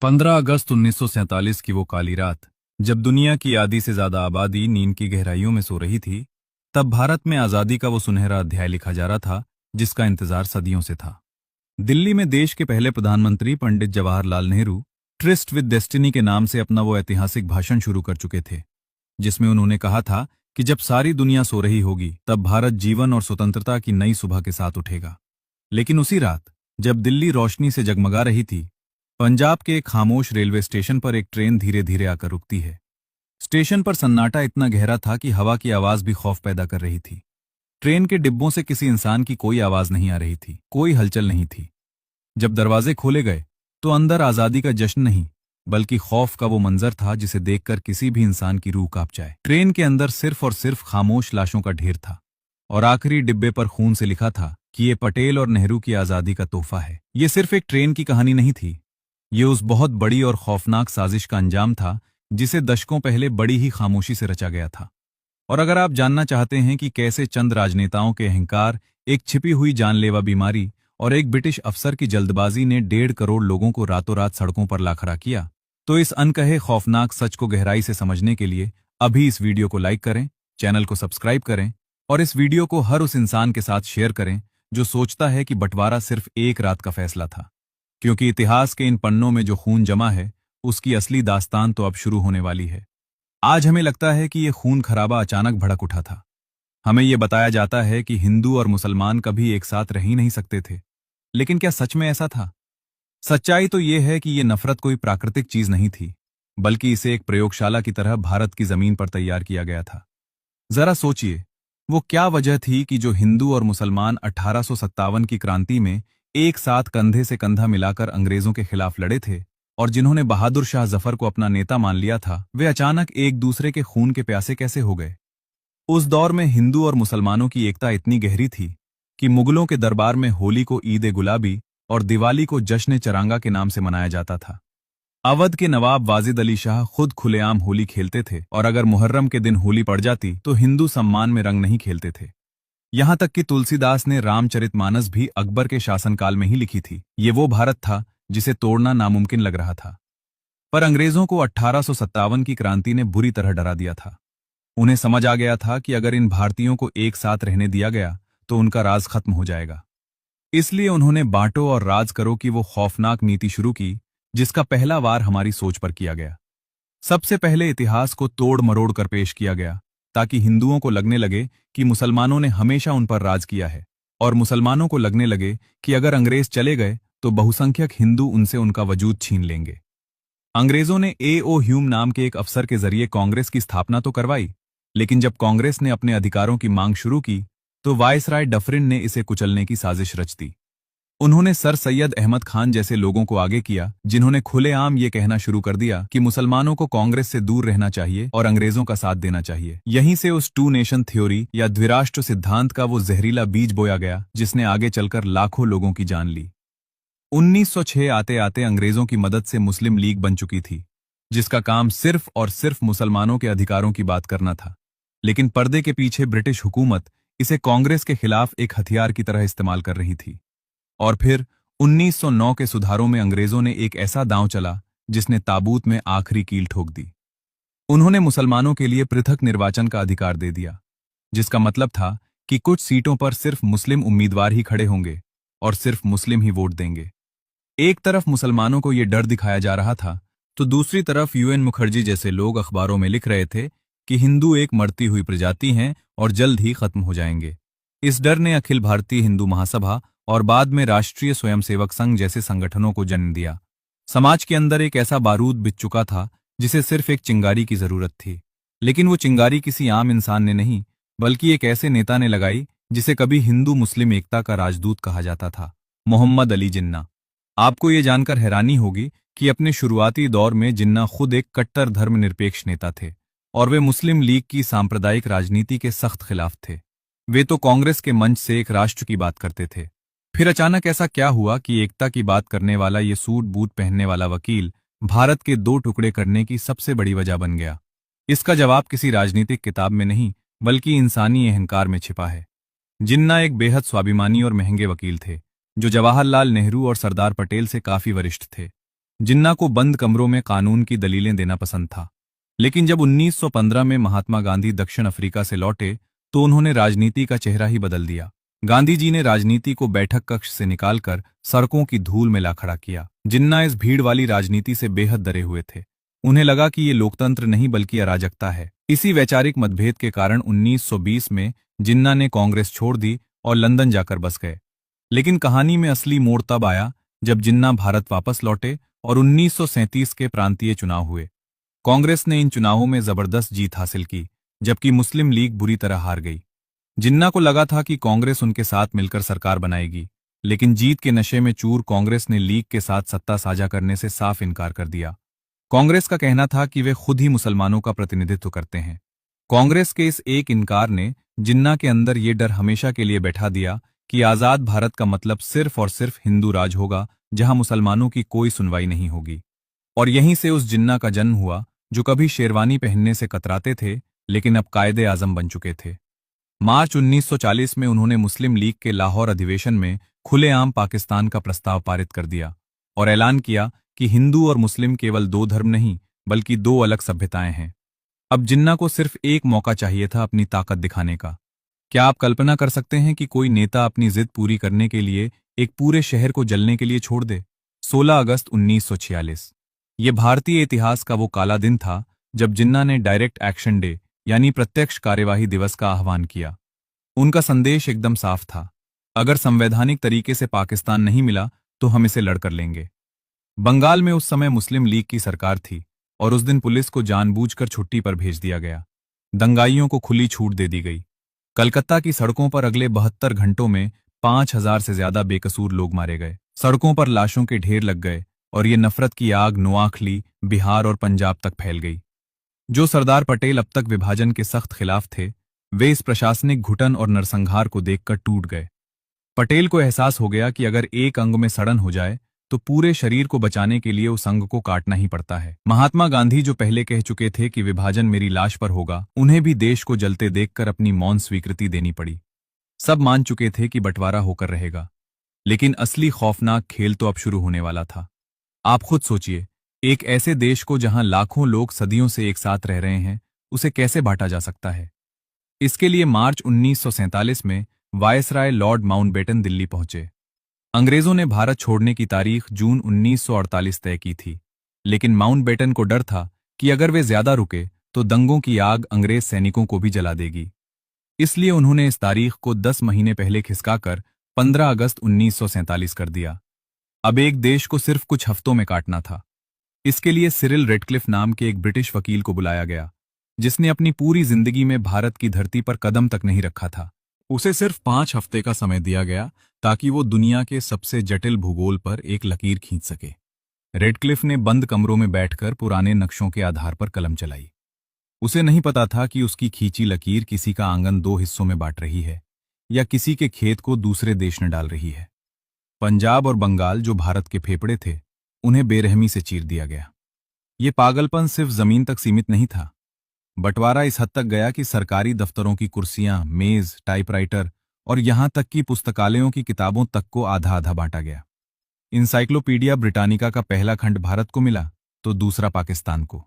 15 अगस्त 1947 की वो काली रात, जब दुनिया की आधी से ज्यादा आबादी नींद की गहराइयों में सो रही थी, तब भारत में आजादी का वो सुनहरा अध्याय लिखा जा रहा था जिसका इंतजार सदियों से था। दिल्ली में देश के पहले प्रधानमंत्री Pandit Jawaharlal Nehru tryst with destiny के नाम से अपना वो ऐतिहासिक भाषण शुरू कर चुके थे, जिसमें उन्होंने कहा था कि जब सारी दुनिया सो रही होगी तब भारत जीवन और स्वतंत्रता की नई सुबह के साथ उठेगा। लेकिन उसी रात, जब दिल्ली रोशनी से जगमगा रही थी, पंजाब के एक खामोश रेलवे स्टेशन पर एक ट्रेन धीरे धीरे आकर रुकती है। स्टेशन पर सन्नाटा इतना गहरा था कि हवा की आवाज भी खौफ पैदा कर रही थी। ट्रेन के डिब्बों से किसी इंसान की कोई आवाज नहीं आ रही थी, कोई हलचल नहीं थी। जब दरवाजे खोले गए तो अंदर आजादी का जश्न नहीं, बल्कि खौफ का वो मंजर था जिसे देखकर किसी भी इंसान की रूह कांप जाए। ट्रेन के अंदर सिर्फ और सिर्फ खामोश लाशों का ढेर था, और आखिरी डिब्बे पर खून से लिखा था कि ये पटेल और नेहरू की आजादी का तोहफा है। ये सिर्फ एक ट्रेन की कहानी नहीं थी, ये उस बहुत बड़ी और खौफनाक साजिश का अंजाम था जिसे दशकों पहले बड़ी ही खामोशी से रचा गया था। और अगर आप जानना चाहते हैं कि कैसे चंद राजनेताओं के अहंकार, एक छिपी हुई जानलेवा बीमारी और एक ब्रिटिश अफसर की जल्दबाजी ने 1.5 करोड़ लोगों को रातों रात सड़कों पर ला खड़ा किया, तो इस अनकहे खौफनाक सच को गहराई से समझने के लिए अभी इस वीडियो को लाइक करें, चैनल को सब्सक्राइब करें और इस वीडियो को हर उस इंसान के साथ शेयर करें जो सोचता है कि बंटवारा सिर्फ एक रात का फैसला था। क्योंकि इतिहास के इन पन्नों में जो खून जमा है, उसकी असली दास्तान तो अब शुरू होने वाली है। आज हमें लगता है कि यह खून खराबा अचानक भड़क उठा था। हमें यह बताया जाता है कि हिंदू और मुसलमान कभी एक साथ रह ही नहीं सकते थे। लेकिन क्या सच में ऐसा था? सच्चाई तो यह है कि यह नफरत कोई प्राकृतिक चीज नहीं थी, बल्कि इसे एक प्रयोगशाला की तरह भारत की जमीन पर तैयार किया गया था। जरा सोचिए, वो क्या वजह थी कि जो हिंदू और मुसलमान 1857 की क्रांति में एक साथ कंधे से कंधा मिलाकर अंग्रेजों के खिलाफ लड़े थे और जिन्होंने बहादुर शाह जफर को अपना नेता मान लिया था, वे अचानक एक दूसरे के खून के प्यासे कैसे हो गए? उस दौर में हिंदू और मुसलमानों की एकता इतनी गहरी थी कि मुगलों के दरबार में होली को ईद ए गुलाबी और दिवाली को जश्न चरांगा के नाम से मनाया जाता था। अवध के नवाब वाजिद अली शाह खुद खुलेआम होली खेलते थे, और अगर मुहर्रम के दिन होली पड़ जाती तो हिंदू सम्मान में रंग नहीं खेलते थे। यहां तक कि तुलसीदास ने रामचरितमानस भी अकबर के शासनकाल में ही लिखी थी। ये वो भारत था जिसे तोड़ना नामुमकिन लग रहा था। पर अंग्रेजों को 1857 की क्रांति ने बुरी तरह डरा दिया था। उन्हें समझ आ गया था कि अगर इन भारतीयों को एक साथ रहने दिया गया तो उनका राज खत्म हो जाएगा। इसलिए उन्होंने बांटो और राज करो की वो खौफनाक नीति शुरू की, जिसका पहला वार हमारी सोच पर किया गया। सबसे पहले इतिहास को तोड़ मरोड़ कर पेश किया गया, ताकि हिंदुओं को लगने लगे कि मुसलमानों ने हमेशा उन पर राज किया है, और मुसलमानों को लगने लगे कि अगर अंग्रेज चले गए तो बहुसंख्यक हिंदू उनसे उनका वजूद छीन लेंगे। अंग्रेजों ने ए.ओ. ह्यूम नाम के एक अफसर के जरिए कांग्रेस की स्थापना तो करवाई, लेकिन जब कांग्रेस ने अपने अधिकारों की मांग शुरू की तो वायसराय डफरिन ने इसे कुचलने की साजिश रच दी। उन्होंने सर सैयद अहमद खान जैसे लोगों को आगे किया, जिन्होंने खुलेआम ये कहना शुरू कर दिया कि मुसलमानों को कांग्रेस से दूर रहना चाहिए और अंग्रेजों का साथ देना चाहिए। यहीं से उस टू नेशन थ्योरी या द्विराष्ट्र सिद्धांत का वो जहरीला बीज बोया गया, जिसने आगे चलकर लाखों लोगों की जान ली। 1906 आते आते अंग्रेजों की मदद से मुस्लिम लीग बन चुकी थी, जिसका काम सिर्फ और सिर्फ मुसलमानों के अधिकारों की बात करना था। लेकिन पर्दे के पीछे ब्रिटिश हुकूमत इसे कांग्रेस के खिलाफ एक हथियार की तरह इस्तेमाल कर रही थी। और फिर 1909 के सुधारों में अंग्रेजों ने एक ऐसा दांव चला जिसने ताबूत में आखिरी कील ठोक दी। उन्होंने मुसलमानों के लिए पृथक निर्वाचन का अधिकार दे दिया, जिसका मतलब था कि कुछ सीटों पर सिर्फ मुस्लिम उम्मीदवार ही खड़े होंगे और सिर्फ मुस्लिम ही वोट देंगे। एक तरफ मुसलमानों को यह डर दिखाया जा रहा था, तो दूसरी तरफ यूएन मुखर्जी जैसे लोग अखबारों में लिख रहे थे कि हिंदू एक मरती हुई प्रजाति हैं और जल्द ही खत्म हो जाएंगे। इस डर ने अखिल भारतीय हिंदू महासभा और बाद में राष्ट्रीय स्वयंसेवक संघ जैसे संगठनों को जन्म दिया। समाज के अंदर एक ऐसा बारूद बिछ चुका था जिसे सिर्फ एक चिंगारी की जरूरत थी। लेकिन वो चिंगारी किसी आम इंसान ने नहीं, बल्कि एक ऐसे नेता ने लगाई जिसे कभी हिंदू मुस्लिम एकता का राजदूत कहा जाता था, मोहम्मद अली जिन्ना। आपको ये जानकर हैरानी होगी कि अपने शुरुआती दौर में जिन्ना खुद एक कट्टर धर्मनिरपेक्ष नेता थे, और वे मुस्लिम लीग की सांप्रदायिक राजनीति के सख्त खिलाफ थे। वे तो कांग्रेस के मंच से एक राष्ट्र की बात करते थे। फिर अचानक ऐसा क्या हुआ कि एकता की बात करने वाला ये सूट बूट पहनने वाला वकील भारत के 2 टुकड़े करने की सबसे बड़ी वजह बन गया? इसका जवाब किसी राजनीतिक किताब में नहीं, बल्कि इंसानी अहंकार में छिपा है। जिन्ना एक बेहद स्वाभिमानी और महंगे वकील थे, जो जवाहरलाल नेहरू और सरदार पटेल से काफी वरिष्ठ थे। जिन्ना को बंद कमरों में कानून की दलीलें देना पसंद था। लेकिन जब 1915 में महात्मा गांधी दक्षिण अफ्रीका से लौटे तो उन्होंने राजनीति का चेहरा ही बदल दिया। गांधी जी ने राजनीति को बैठक कक्ष से निकालकर सड़कों की धूल में ला खड़ा किया। जिन्ना इस भीड़ वाली राजनीति से बेहद डरे हुए थे। उन्हें लगा कि ये लोकतंत्र नहीं बल्कि अराजकता है। इसी वैचारिक मतभेद के कारण 1920 में जिन्ना ने कांग्रेस छोड़ दी और लंदन जाकर बस गए। लेकिन कहानी में असली मोड़ तब आया जब जिन्ना भारत वापस लौटे और 1937 के प्रांतीय चुनाव हुए। कांग्रेस ने इन चुनावों में जबरदस्त जीत हासिल की, जबकि मुस्लिम लीग बुरी तरह हार गई। जिन्ना को लगा था कि कांग्रेस उनके साथ मिलकर सरकार बनाएगी, लेकिन जीत के नशे में चूर कांग्रेस ने लीग के साथ सत्ता साझा करने से साफ इनकार कर दिया। कांग्रेस का कहना था कि वे खुद ही मुसलमानों का प्रतिनिधित्व करते हैं। कांग्रेस के इस एक इनकार ने जिन्ना के अंदर ये डर हमेशा के लिए बैठा दिया कि आजाद भारत का मतलब सिर्फ और सिर्फ हिंदू राज होगा, जहां मुसलमानों की कोई सुनवाई नहीं होगी। और यहीं से उस जिन्ना का जन्म हुआ जो कभी शेरवानी पहनने से कतराते थे, लेकिन अब कायदे आजम बन चुके थे। मार्च 1940 में उन्होंने मुस्लिम लीग के लाहौर अधिवेशन में खुलेआम पाकिस्तान का प्रस्ताव पारित कर दिया और ऐलान किया कि हिंदू और मुस्लिम केवल दो धर्म नहीं बल्कि दो अलग सभ्यताएं हैं। अब जिन्ना को सिर्फ एक मौका चाहिए था अपनी ताकत दिखाने का। क्या आप कल्पना कर सकते हैं कि कोई नेता अपनी जिद पूरी करने के लिए एक पूरे शहर को जलने के लिए छोड़ दे? 16 अगस्त 1946 ये भारतीय इतिहास का वो काला दिन था जब जिन्ना ने डायरेक्ट एक्शन डे यानी प्रत्यक्ष कार्यवाही दिवस का आह्वान किया। उनका संदेश एकदम साफ था, अगर संवैधानिक तरीके से पाकिस्तान नहीं मिला तो हम इसे लड़कर लेंगे। बंगाल में उस समय मुस्लिम लीग की सरकार थी और उस दिन पुलिस को जानबूझकर छुट्टी पर भेज दिया गया। दंगाइयों को खुली छूट दे दी गई। कलकत्ता की सड़कों पर अगले 72 घंटों में 5,000 से ज्यादा बेकसूर लोग मारे गए। सड़कों पर लाशों के ढेर लग गए और ये नफरत की आग नोआखली, बिहार और पंजाब तक फैल गई। जो सरदार पटेल अब तक विभाजन के सख्त खिलाफ थे, वे इस प्रशासनिक घुटन और नरसंहार को देखकर टूट गए। पटेल को एहसास हो गया कि अगर एक अंग में सड़न हो जाए तो पूरे शरीर को बचाने के लिए उस अंग को काटना ही पड़ता है। महात्मा गांधी जो पहले कह चुके थे कि विभाजन मेरी लाश पर होगा, उन्हें भी देश को जलते देखकर अपनी मौन स्वीकृति देनी पड़ी। सब मान चुके थे कि बंटवारा होकर रहेगा, लेकिन असली खौफनाक खेल तो अब शुरू होने वाला था। आप खुद सोचिए, एक ऐसे देश को जहां लाखों लोग सदियों से एक साथ रह रहे हैं, उसे कैसे बांटा जा सकता है? इसके लिए मार्च 1947 में वायसराय लॉर्ड माउंटबेटन दिल्ली पहुंचे। अंग्रेजों ने भारत छोड़ने की तारीख जून 1948 तय की थी, लेकिन माउंटबेटन को डर था कि अगर वे ज्यादा रुके तो दंगों की आग अंग्रेज सैनिकों को भी जला देगी। इसलिए उन्होंने इस तारीख को 10 महीने पहले खिसकाकर 15 अगस्त 1947 कर दिया। अब एक देश को सिर्फ कुछ हफ्तों में काटना था। इसके लिए सिरिल रेडक्लिफ नाम के एक ब्रिटिश वकील को बुलाया गया, जिसने अपनी पूरी जिंदगी में भारत की धरती पर कदम तक नहीं रखा था। उसे सिर्फ 5 हफ्ते का समय दिया गया ताकि वो दुनिया के सबसे जटिल भूगोल पर एक लकीर खींच सके। रेडक्लिफ ने बंद कमरों में बैठकर पुराने नक्शों के आधार पर कलम चलाई। उसे नहीं पता था कि उसकी खींची लकीर किसी का आंगन 2 हिस्सों में बांट रही है या किसी के खेत को दूसरे देश में डाल रही है। पंजाब और बंगाल जो भारत के फेफड़े थे, उन्हें बेरहमी से चीर दिया गया। ये पागलपन सिर्फ जमीन तक सीमित नहीं था। बंटवारा इस हद तक गया कि सरकारी दफ्तरों की कुर्सियां, मेज, टाइपराइटर और यहां तक कि पुस्तकालयों की किताबों तक को आधा आधा बांटा गया। इंसाइक्लोपीडिया ब्रिटानिका का पहला खंड भारत को मिला तो दूसरा पाकिस्तान को।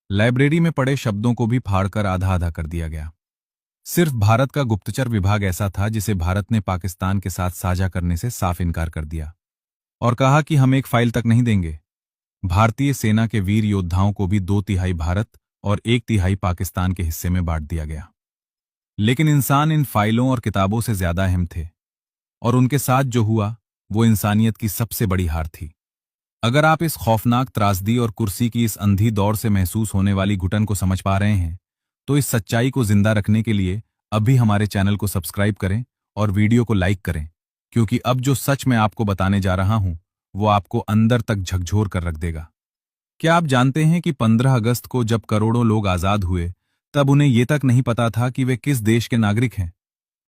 लाइब्रेरी में पड़े शब्दों को भी फाड़कर आधा आधा कर दिया गया। सिर्फ भारत का गुप्तचर विभाग ऐसा था जिसे भारत ने पाकिस्तान के साथ साझा करने से साफ इनकार कर दिया और कहा कि हम एक फाइल तक नहीं देंगे। भारतीय सेना के वीर योद्धाओं को भी 2/3 भारत और 1/3 पाकिस्तान के हिस्से में बांट दिया गया। लेकिन इंसान इन फाइलों और किताबों से ज्यादा अहम थे, और उनके साथ जो हुआ वो इंसानियत की सबसे बड़ी हार थी। अगर आप इस खौफनाक त्रासदी और कुर्सी की इस अंधी दौड़ से महसूस होने वाली घुटन को समझ पा रहे हैं, तो इस सच्चाई को जिंदा रखने के लिए अभी हमारे चैनल को सब्सक्राइब करें और वीडियो को लाइक करें, क्योंकि अब जो सच मैं आपको बताने जा रहा हूं वो आपको अंदर तक झकझोर कर रख देगा। क्या आप जानते हैं कि 15 अगस्त को जब करोड़ों लोग आजाद हुए, तब उन्हें यह तक नहीं पता था कि वे किस देश के नागरिक हैं?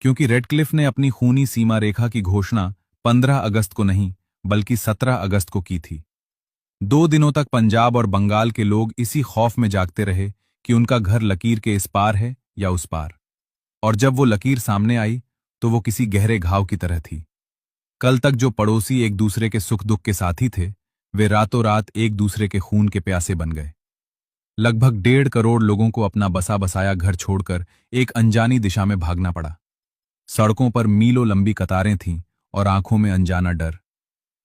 क्योंकि रेडक्लिफ ने अपनी खूनी सीमा रेखा की घोषणा 15 अगस्त को नहीं बल्कि 17 अगस्त को की थी। 2 दिनों तक पंजाब और बंगाल के लोग इसी खौफ में जागते रहे कि उनका घर लकीर के इस पार है या उस पार। और जब वो लकीर सामने आई तो वो किसी गहरे घाव की तरह थी। कल तक जो पड़ोसी एक दूसरे के सुख दुख के साथी थे, वे रातों रात एक दूसरे के खून के प्यासे बन गए। लगभग 1.5 करोड़ लोगों को अपना बसा बसाया घर छोड़कर एक अनजानी दिशा में भागना पड़ा। सड़कों पर मीलों लंबी कतारें थीं और आंखों में अनजाना डर।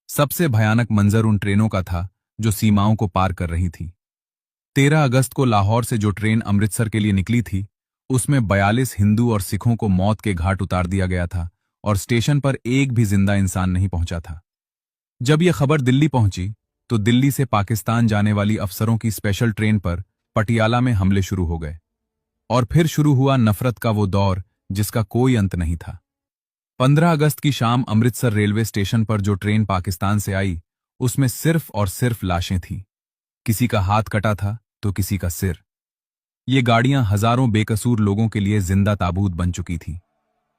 सबसे भयानक मंजर उन ट्रेनों का था जो सीमाओं को पार कर रही थी। 13 अगस्त को लाहौर से जो ट्रेन अमृतसर के लिए निकली थी, उसमें 42 हिंदू और सिखों को मौत के घाट उतार दिया गया था और स्टेशन पर एक भी जिंदा इंसान नहीं पहुंचा था। जब यह खबर दिल्ली पहुंची, तो दिल्ली से पाकिस्तान जाने वाली अफसरों की स्पेशल ट्रेन पर पटियाला में हमले शुरू हो गए। और फिर शुरू हुआ नफरत का वो दौर जिसका कोई अंत नहीं था। 15 अगस्त की शाम अमृतसर रेलवे स्टेशन पर जो ट्रेन पाकिस्तान से आई, उसमें सिर्फ और सिर्फ लाशें थीं। किसी का हाथ कटा था तो किसी का सिर। ये गाड़ियां हजारों बेकसूर लोगों के लिए जिंदा ताबूत बन चुकी थीं।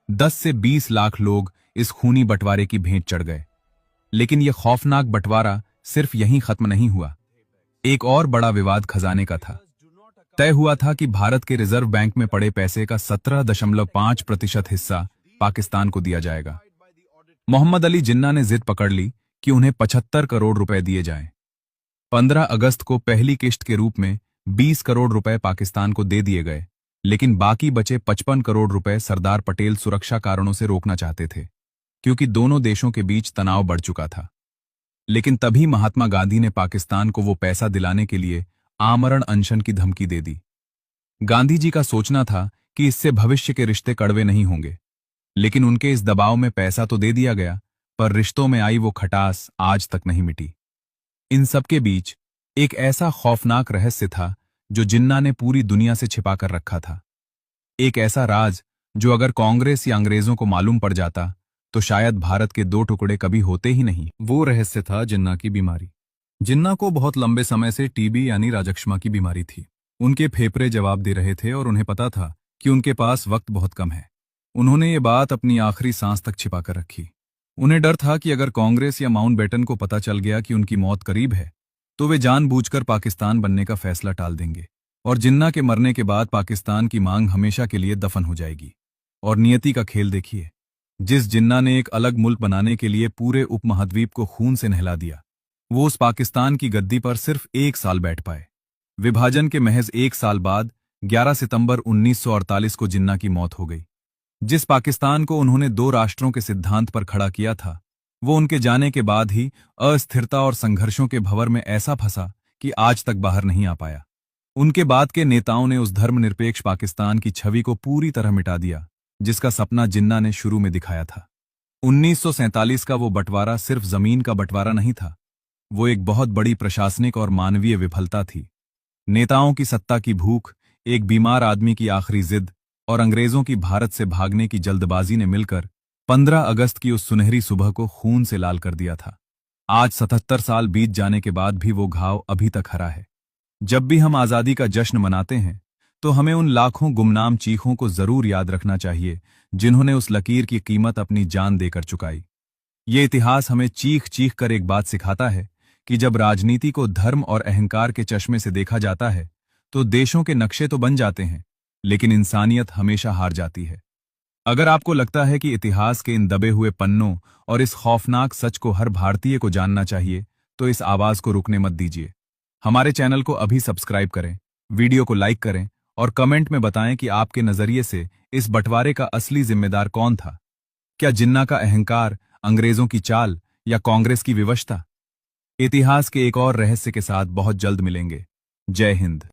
10 से 20 लाख लोग इस खूनी बंटवारे की भेंट चढ़ गए। लेकिन यह खौफनाक बंटवारा सिर्फ यहीं खत्म नहीं हुआ। एक और बड़ा विवाद खजाने का था। तय हुआ था कि भारत के रिजर्व बैंक में पड़े पैसे का 17.5% हिस्सा पाकिस्तान को दिया जाएगा। मोहम्मद अली जिन्ना ने जिद पकड़ ली कि उन्हें 75 करोड़ रुपए दिए जाएं। 15 अगस्त को पहली किश्त के रूप में 20 करोड़ रुपए पाकिस्तान को दे दिए गए, लेकिन बाकी बचे 55 करोड़ रुपए सरदार पटेल सुरक्षा कारणों से रोकना चाहते थे, क्योंकि दोनों देशों के बीच तनाव बढ़ चुका था। लेकिन तभी महात्मा गांधी ने पाकिस्तान को वो पैसा दिलाने के लिए आमरण अनशन की धमकी दे दी। गांधी जी का सोचना था कि इससे भविष्य के रिश्ते कड़वे नहीं होंगे, लेकिन उनके इस दबाव में पैसा तो दे दिया गया, पर रिश्तों में आई वो खटास आज तक नहीं मिटी। इन सबके बीच एक ऐसा खौफनाक रहस्य था जो जिन्ना ने पूरी दुनिया से छिपा कर रखा था। एक ऐसा राज जो अगर कांग्रेस या अंग्रेजों को मालूम पड़ जाता तो शायद भारत के 2 टुकड़े कभी होते ही नहीं। वो रहस्य था जिन्ना की बीमारी। जिन्ना को बहुत लंबे समय से टीबी यानी राजक्षमा की बीमारी थी। उनके फेफड़े जवाब दे रहे थे और उन्हें पता था कि उनके पास वक्त बहुत कम है। उन्होंने ये बात अपनी आखिरी सांस तक छिपा कर रखी। उन्हें डर था कि अगर कांग्रेस या माउंटबेटन को पता चल गया कि उनकी मौत करीब है, तो वे जानबूझकर पाकिस्तान बनने का फैसला टाल देंगे और जिन्ना के मरने के बाद पाकिस्तान की मांग हमेशा के लिए दफन हो जाएगी। और नियति का खेल देखिए, जिस जिन्ना ने एक अलग मुल्क बनाने के लिए पूरे उपमहाद्वीप को खून से नहला दिया, वो उस पाकिस्तान की गद्दी पर सिर्फ 1 साल बैठ पाए। विभाजन के महज 1 साल बाद 11 सितंबर 1948 को जिन्ना की मौत हो गई। जिस पाकिस्तान को उन्होंने 2 राष्ट्रों के सिद्धांत पर खड़ा किया था, वो उनके जाने के बाद ही अस्थिरता और संघर्षों के भंवर में ऐसा फंसा कि आज तक बाहर नहीं आ पाया। उनके बाद के नेताओं ने उस धर्मनिरपेक्ष पाकिस्तान की छवि को पूरी तरह मिटा दिया जिसका सपना जिन्ना ने शुरू में दिखाया था। 1947 का वो बंटवारा सिर्फ जमीन का बंटवारा नहीं था, वो एक बहुत बड़ी प्रशासनिक और मानवीय विफलता थी। नेताओं की सत्ता की भूख, एक बीमार आदमी की आखिरी जिद और अंग्रेजों की भारत से भागने की जल्दबाजी ने मिलकर 15 अगस्त की उस सुनहरी सुबह को खून से लाल कर दिया था। आज 77 साल बीत जाने के बाद भी वो घाव अभी तक हरा है। जब भी हम आज़ादी का जश्न मनाते हैं, तो हमें उन लाखों गुमनाम चीखों को जरूर याद रखना चाहिए जिन्होंने उस लकीर की कीमत अपनी जान देकर चुकाई। ये इतिहास हमें चीख चीख कर एक बात सिखाता है कि जब राजनीति को धर्म और अहंकार के चश्मे से देखा जाता है, तो देशों के नक्शे तो बन जाते हैं, लेकिन इंसानियत हमेशा हार जाती है। अगर आपको लगता है कि इतिहास के इन दबे हुए पन्नों और इस खौफनाक सच को हर भारतीय को जानना चाहिए, तो इस आवाज को रुकने मत दीजिए। हमारे चैनल को अभी सब्सक्राइब करें, वीडियो को लाइक करें और कमेंट में बताएं कि आपके नजरिए से इस बंटवारे का असली जिम्मेदार कौन था। क्या जिन्ना का अहंकार, अंग्रेजों की चाल या कांग्रेस की विवशता? इतिहास के एक और रहस्य के साथ बहुत जल्द मिलेंगे। जय हिंद।